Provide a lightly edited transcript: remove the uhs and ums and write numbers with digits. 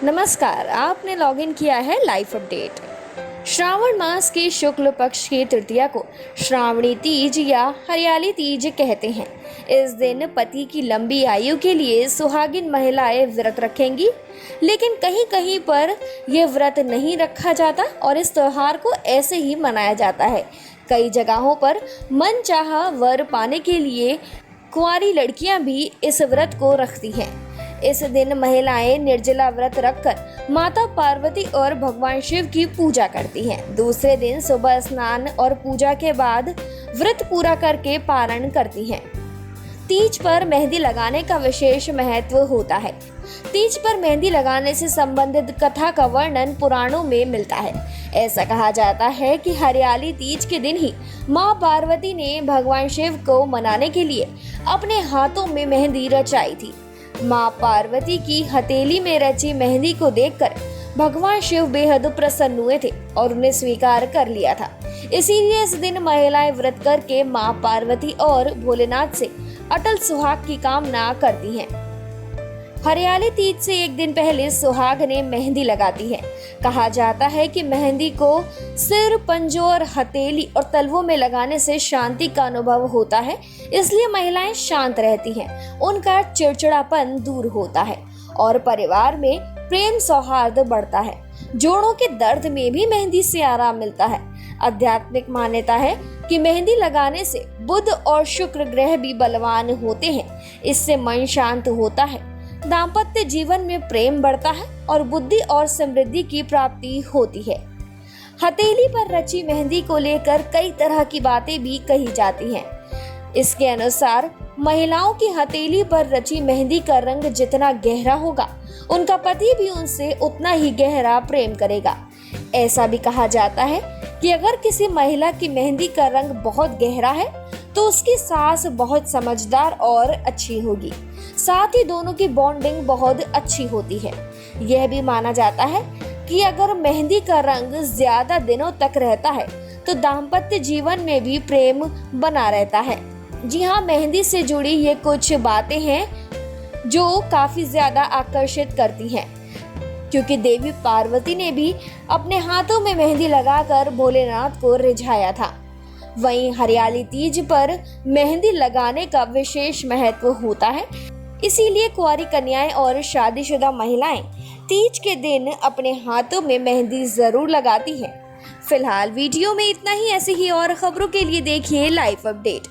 नमस्कार, आपने लॉगिन किया है लाइफ अपडेट। श्रावण मास के शुक्ल पक्ष की तृतीया को श्रावणी तीज या हरियाली तीज कहते हैं। इस दिन पति की लंबी आयु के लिए सुहागिन महिलाएं व्रत रखेंगी, लेकिन कहीं कहीं पर यह व्रत नहीं रखा जाता और इस त्योहार को ऐसे ही मनाया जाता है। कई जगहों पर मनचाहा वर पाने के लिए कुंवारी लड़कियां भी इस व्रत को रखती हैं। इस दिन महिलाएं निर्जला व्रत रखकर माता पार्वती और भगवान शिव की पूजा करती हैं। दूसरे दिन सुबह स्नान और पूजा के बाद व्रत पूरा करके पारण करती हैं। तीज पर मेहंदी लगाने का विशेष महत्व होता है। तीज पर मेहंदी लगाने से संबंधित कथा का वर्णन पुराणों में मिलता है। ऐसा कहा जाता है कि हरियाली तीज के दिन ही मां पार्वती ने भगवान शिव को मनाने के लिए अपने हाथों में मेहंदी रचाई थी। मां पार्वती की हथेली में रची मेहंदी को देखकर भगवान शिव बेहद प्रसन्न हुए थे और उन्हें स्वीकार कर लिया था। इसीलिए इस दिन महिलाएं व्रत करके मां पार्वती और भोलेनाथ से अटल सुहाग की कामना करती हैं। हरियाली तीज से एक दिन पहले सुहागनें मेहंदी लगाती हैं। कहा जाता है कि मेहंदी को सिर, पंजों, हथेली और तलवों में लगाने से शांति का अनुभव होता है, इसलिए महिलाएं शांत रहती हैं। उनका चिड़चिड़ापन दूर होता है और परिवार में प्रेम सौहार्द बढ़ता है। जोड़ों के दर्द में भी मेहंदी से आराम मिलता है। आध्यात्मिक मान्यता है कि मेहंदी लगाने से बुध और शुक्र ग्रह भी बलवान होते हैं। इससे मन शांत होता है, दाम्पत्य जीवन में प्रेम बढ़ता है और बुद्धि और समृद्धि की प्राप्ति होती है। हथेली पर रची मेहंदी को लेकर कई तरह की बातें भी कही जाती हैं। इसके अनुसार महिलाओं की हथेली पर रची मेहंदी का रंग जितना गहरा होगा, उनका पति भी उनसे उतना ही गहरा प्रेम करेगा। ऐसा भी कहा जाता है कि अगर किसी महिला की मेहंदी का रंग बहुत गहरा है तो उसकी सास बहुत समझदार और अच्छी होगी। साथ ही दोनों की बॉन्डिंग बहुत अच्छी होती है। यह भी माना जाता है कि अगर मेहंदी का रंग ज्यादा दिनों तक रहता है तो दाम्पत्य जीवन में भी प्रेम बना रहता है। जी हाँ, मेहंदी से जुड़ी ये कुछ बातें हैं जो काफी ज्यादा आकर्षित करती हैं, क्योंकि देवी पार्वती ने भी अपने हाथों में मेहंदी लगाकर भोलेनाथ को रिझाया था। वहीं हरियाली तीज पर मेहंदी लगाने का विशेष महत्व होता है। इसीलिए कुंवारी कन्याएं और शादीशुदा महिलाएं तीज के दिन अपने हाथों में मेहंदी जरूर लगाती हैं। फिलहाल वीडियो में इतना ही। ऐसी ही और खबरों के लिए देखिए लाइव अपडेट।